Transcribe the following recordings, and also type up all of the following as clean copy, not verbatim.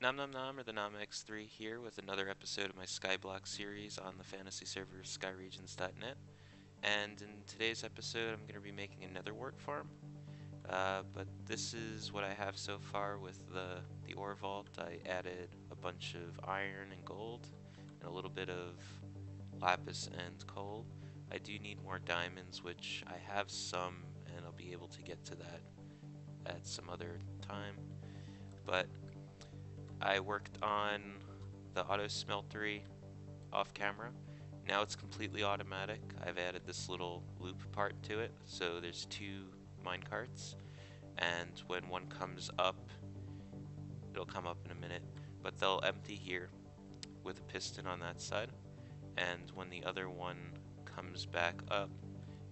Nom Nom Nom or the Nom X3 here with another episode of my Skyblock series on the fantasy server Skyregions.net. And in today's episode, I'm going to be making a Netherwart farm. But this is what I have so far with the ore vault. I added a bunch of iron and gold, and a little bit of lapis and coal. I do need more diamonds, which I have some, and I'll be able to get to that at some other time. But I worked on the auto smeltery off camera. Now it's completely automatic. I've added this little loop part to it, so there's two mine carts, and when one comes up, it'll come up in a minute, but they'll empty here with a piston on that side, and when the other one comes back up,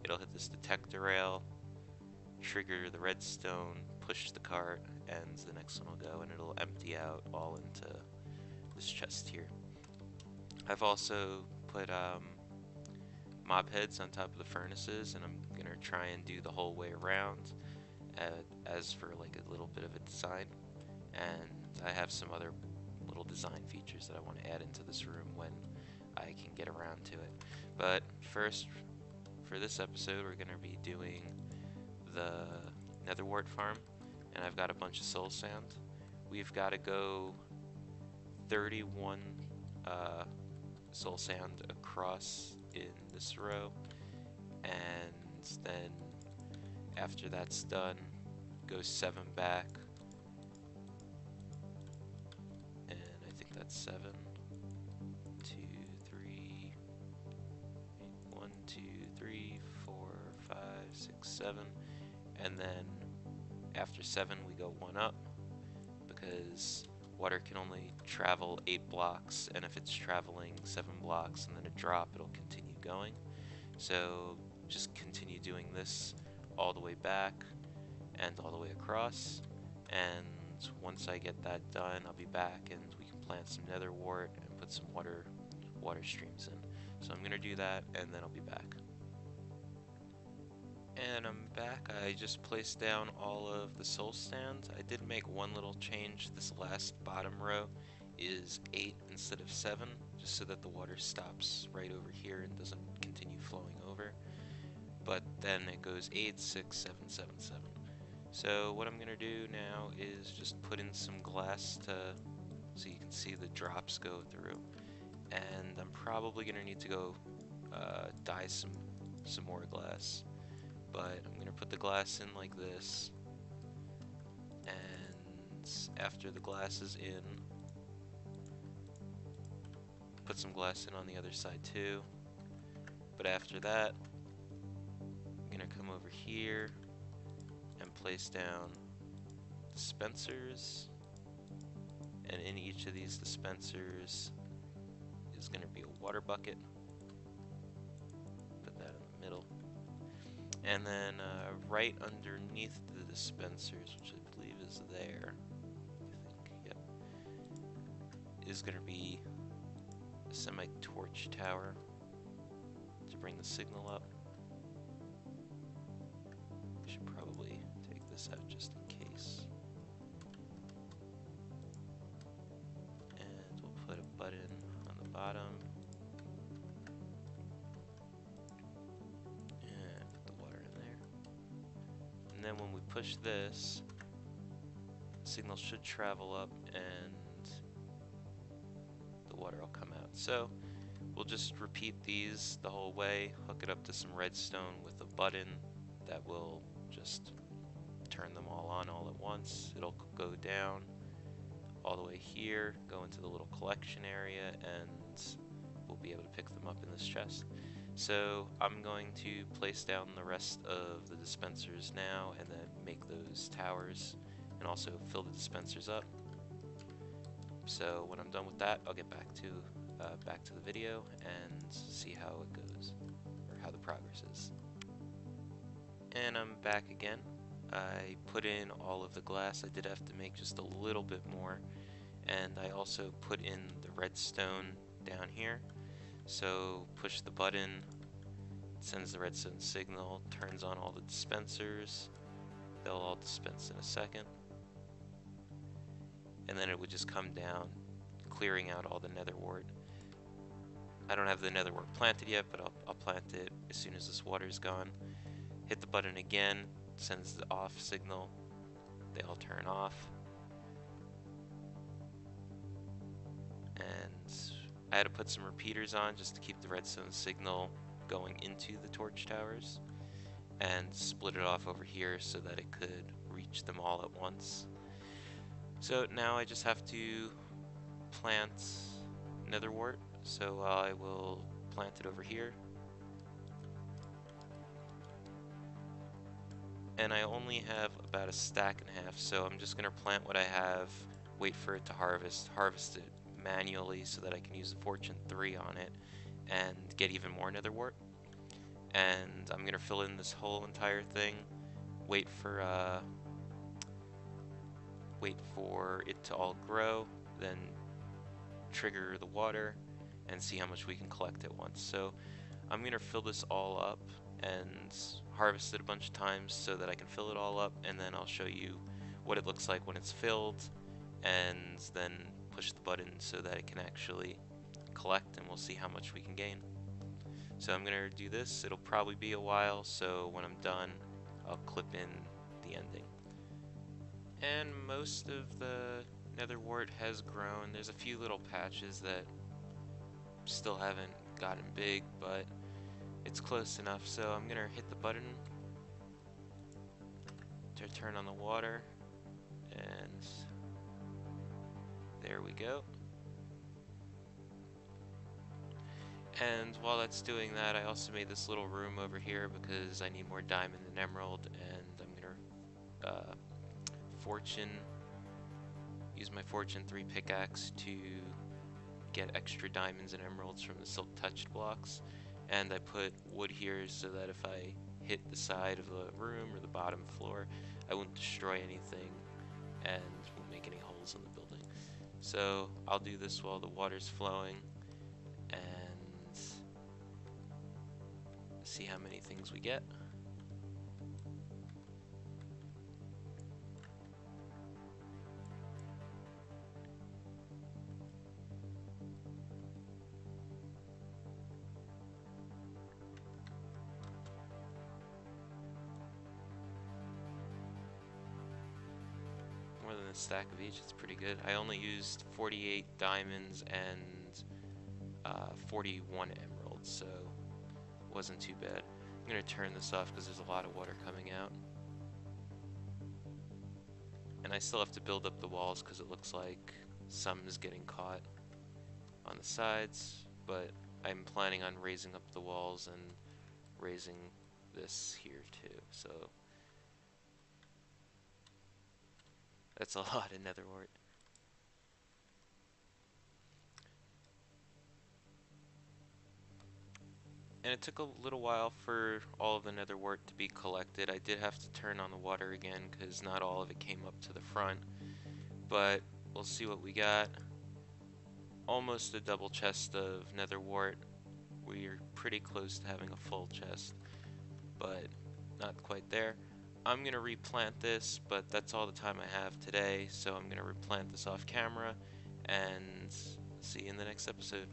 it'll hit this detector rail, trigger the redstone, push the cart, and the next one will go, and it'll empty out all into this chest here. I've also put mob heads on top of the furnaces, and I'm gonna try and do the whole way around as for like a little bit of a design. And I have some other little design features that I want to add into this room when I can get around to it. But first, for this episode, we're gonna be doing the Netherwart farm, and I've got a bunch of soul sand. We've got to go 31 soul sand across in this row, and then after that's done, go 7 back, and I think that's 7, 2, 3, 1, 2, 3, 4, 5, 6, 7, and then after 7 we go 1 up, because water can only travel 8 blocks, and if it's traveling 7 blocks and then a drop, it'll continue going. So just continue doing this all the way back and all the way across, and once I get that done, I'll be back and we can plant some netherwart and put some water streams in. So I'm gonna do that, and then I'll be back. And I'm back. I just placed down all of the soul sand. I did make one little change. This last bottom row is 8 instead of 7, just so that the water stops right over here and doesn't continue flowing over. But then it goes 8, 6, 7, 7, 7. So what I'm going to do now is just put in some glass so you can see the drops go through. And I'm probably going to need to go dye some more glass. But I'm going to put the glass in like this, and after the glass is in, put some glass in on the other side too. But after that, I'm going to come over here and place down dispensers, and in each of these dispensers is going to be a water bucket. Put that in the middle. And then right underneath the dispensers, which I believe is there, I think, yep, is going to be a semi-torch tower to bring the signal up. I should probably take this out just in case. And we'll put a button on the bottom. And then when we push this, the signal should travel up and the water will come out. So we'll just repeat these the whole way, hook it up to some redstone with a button that will just turn them all on all at once. It'll go down all the way here, go into the little collection area, and we'll be able to pick them up in this chest. So I'm going to place down the rest of the dispensers now, and then make those towers, and also fill the dispensers up. So when I'm done with that, I'll get back to the video and see how it goes, or how the progress is. And I'm back again. I put in all of the glass. I did have to make just a little bit more, and I also put in the redstone down here. So push the button, it sends the redstone signal, turns on all the dispensers. They'll all dispense in a second. and then it would just come down, clearing out all the netherwort. I don't have the netherwort planted yet, but I'll plant it as soon as this water is gone. Hit the button again, sends the off signal. They all turn off. And I had to put some repeaters on just to keep the redstone signal going into the torch towers, and split it off over here so that it could reach them all at once. So now I just have to plant netherwort, so I will plant it over here. And I only have about a stack and a half, so I'm just gonna plant what I have, wait for it to harvest it manually so that I can use the Fortune 3 on it and get even more netherwort. And I'm gonna fill in this whole entire thing, wait for it to all grow, then trigger the water and see how much we can collect at once. So I'm gonna fill this all up and harvest it a bunch of times so that I can fill it all up, and then I'll show you what it looks like when it's filled, and then push the button so that it can actually collect, and we'll see how much we can gain. So I'm gonna do this. It'll probably be a while, so when I'm done I'll clip in the ending. And most of the netherwort has grown. There's a few little patches that still haven't gotten big, but it's close enough. So I'm gonna hit the button to turn on the water, and there we go. And while that's doing that, I also made this little room over here because I need more diamond and emerald, and I'm gonna use my Fortune 3 pickaxe to get extra diamonds and emeralds from the silk touched blocks. And I put wood here so that if I hit the side of the room or the bottom floor, I won't destroy anything and won't make any holes in the building. So I'll do this while the water's flowing and see how many things we get. More than a stack of each, it's pretty good. I only used 48 diamonds and 41 emeralds, so it wasn't too bad. I'm gonna turn this off because there's a lot of water coming out. And I still have to build up the walls because it looks like some is getting caught on the sides, but I'm planning on raising up the walls and raising this here too, so that's a lot of netherwort. And it took a little while for all of the netherwort to be collected. I did have to turn on the water again because not all of it came up to the front, but we'll see what we got. Almost a double chest of netherwort. We're pretty close to having a full chest, but not quite there. I'm gonna replant this, but that's all the time I have today, so I'm gonna replant this off camera, and see you in the next episode.